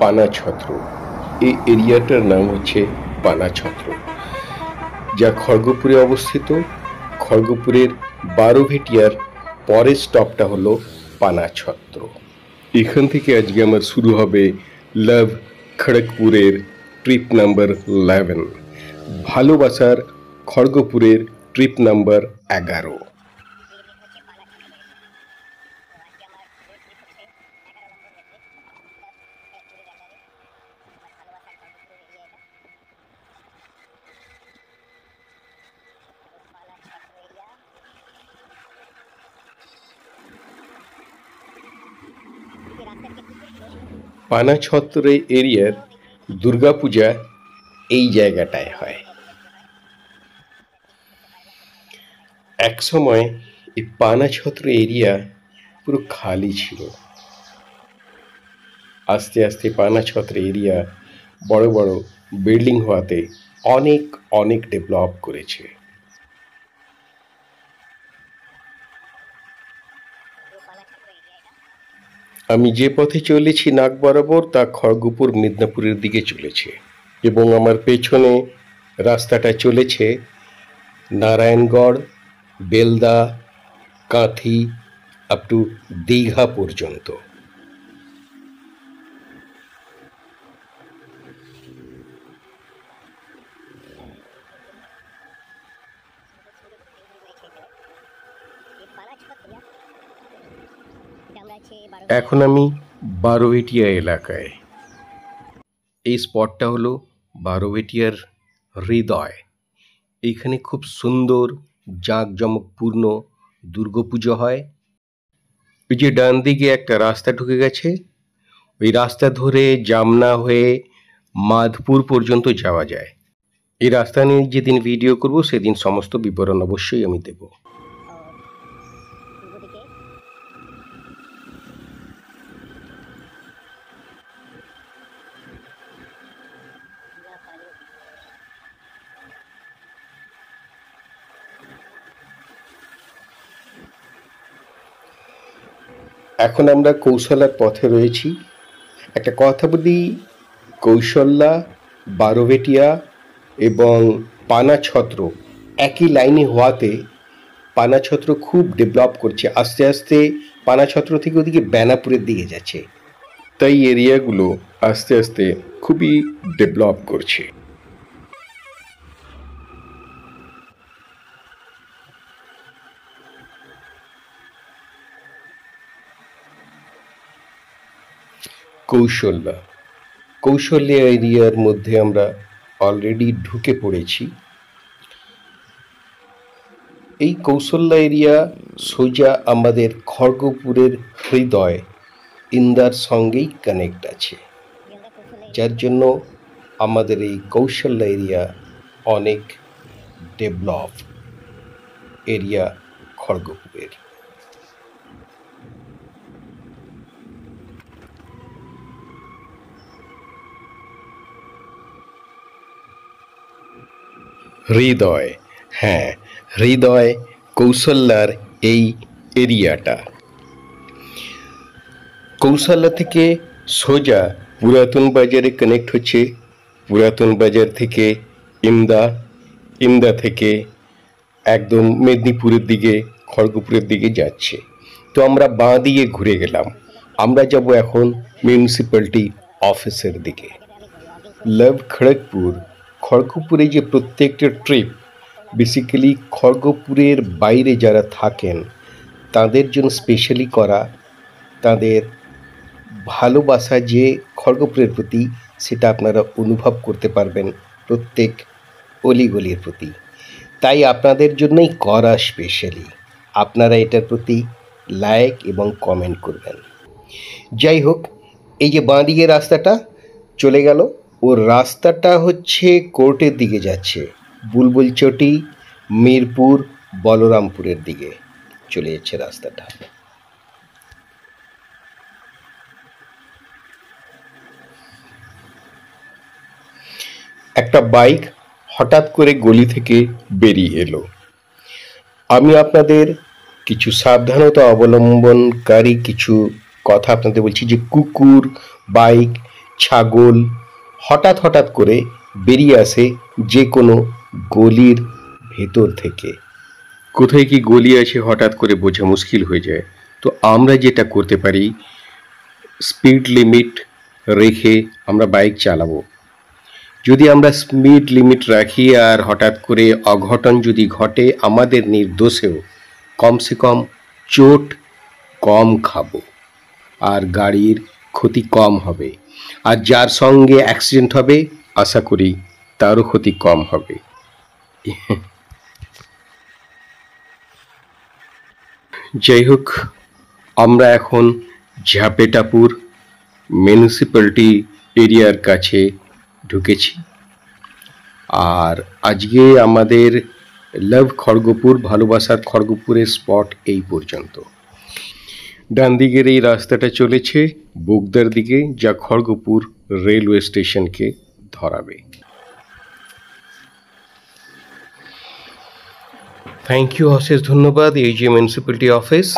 পানাছত্র। এই এরিয়াটার নাম হচ্ছে পানাছত্র, যা খড়গপুরে অবস্থিত। খড়গপুরের বারোভেটিয়ার পরের স্টপটা হলো পানাছত্র। এখান থেকে আজকে আমার শুরু হবে লাভ খড়গপুরের ট্রিপ নাম্বার 11, ভালোবাসার খড়গপুরের ট্রিপ নাম্বার 11। পানাছত্র এরিয়ার দুর্গাপূজা এই জায়গাটায় হয়। এক সময় এই পানাছত্র এরিয়া পুরো খালি ছিল। আস্তে আস্তে পানাছত্র এরিয়া বড় বড় বিল্ডিং হওয়াতে অনেক অনেক ডেভেলপ করেছে। আমি যে পথে চলেছি নাক বরাবর তা খড়গপুর মিদনাপুরের দিকে চলেছে, এবং আমার পেছনে রাস্তাটা চলেছে নারায়ণগড়, বেলদা, কাঁথি আপ টু দীঘা পর্যন্ত। এখন আমি বারোভেটিয়া এলাকায়। এই স্পটটা হলো বারোভেটিয়ার হৃদয়। এইখানে খুব সুন্দর জাঁকজমকপূর্ণ দুর্গাপুজো হয়। ওই যে ডান দিকে একটা রাস্তা ঢুকে গেছে, ওই রাস্তা ধরে জামনা হয়ে মাধপুর পর্যন্ত যাওয়া যায়। এই রাস্তা নিয়ে যেদিন ভিডিও করব সেদিন সমস্ত বিবরণ অবশ্যই আমি দেব। এখন আমরা কৌশলার পথে রয়েছি। একটা কথা বলি, কৌশল্যা, বারোভেটিয়া এবং পানাছত্র একই লাইনে হওয়াতে পানাছত্র খুব ডেভেলপ করছে। আস্তে আস্তে পানাছত্র থেকে ওদিকে বেনাপুরের দিকে যাচ্ছে, তাই এরিয়াগুলো আস্তে আস্তে খুবই ডেভেলপ করছে। কৌশল্যা এরিয়ার মধ্যে আমরা অলরেডি ঢুকে পড়েছি। এই কৌশল্যা এরিয়া সোজা আমাদের খড়গপুরের হৃদয় ইন্দার সঙ্গেই কানেক্ট আছে, যার জন্য আমাদের এই কৌশল্যা এরিয়া অনেক ডেভেলপ এরিয়া খড়গপুরের। হৃদয়, হ্যাঁ হৃদয় কৌশল্যার এই এরিয়াটা। কৌশল্যা থেকে সোজা পুরাতন বাজারে কানেক্ট হচ্ছে, পুরাতন বাজার থেকে ইমদা থেকে একদম মেদিনীপুরের দিকে খড়গপুরের দিকে যাচ্ছে। তো আমরা বাঁ দিকে ঘুরে গেলাম, আমরা যাব এখন মিউনিসিপ্যালিটি অফিসের দিকে। লাভ খড়গপুরে যে প্রত্যেকটা ট্রিপ বেসিক্যালি খড়গপুরের বাইরে যারা থাকেন তাদের জন্য স্পেশালি করা। তাদের ভালোবাসা যে খড়গপুরের প্রতি সেটা আপনারা অনুভব করতে পারবেন প্রত্যেক অলিগলির প্রতি। তাই আপনাদের জন্যই করা স্পেশালি। আপনারা এটার প্রতি লাইক এবং কমেন্ট করবেন। যাই হোক, এই যে বাঁ দিকে রাস্তাটা চলে গেল, ওর রাস্তাটা হচ্ছে কোর্টের দিকে যাচ্ছে, বুলবুলচটি, মিরপুর, বলরামপুরের দিকে চলে যাচ্ছে রাস্তাটা। একটা বাইক হঠাৎ করে গলি থেকে বেরিয়ে এলো। আমি আপনাদের কিছু সাবধানতা অবলম্বনকারী কিছু কথা আপনাদের বলছি, যে কুকুর, বাইক ছাগল হঠাৎ হঠাৎ করে বেরিয়ে আসে যে কোনো গলির ভেতর থেকে। কোথায় কি গলি আছে হঠাৎ করে বোঝা মুশকিল হয়ে যায়। তো আমরা যেটা করতে পারি, স্পিড লিমিট রেখে আমরা বাইক চালাবো। যদি আমরা স্পিড লিমিট রাখি আর হঠাৎ করে অঘটন যদি ঘটে আমাদের নির্দোষেও, কমসে কম চোট কম খাবো আর গাড়ির ক্ষতি কম হবে। আর যার সঙ্গে অ্যাক্সিডেন্ট হবে আশা করি তারও ক্ষতি কম হবে। যাই হোক, আমরা এখন ঝাপেটাপুর মিউনিসিপ্যালিটি এরিয়ার কাছে ঢুকেছি। আর আজকে আমাদের লাভ খড়গপুর, ভালোবাসার খড়গপুরের স্পট এই পর্যন্ত। ডান দিকের এই রাস্তাটা চলেছে বোগদার দিকে, যা খড়গপুর রেলওয়ে স্টেশনকে ধরাবে। থ্যাংক ইউ, অশেষ ধন্যবাদ এই যে মিউনিসিপ্যালিটি অফিস।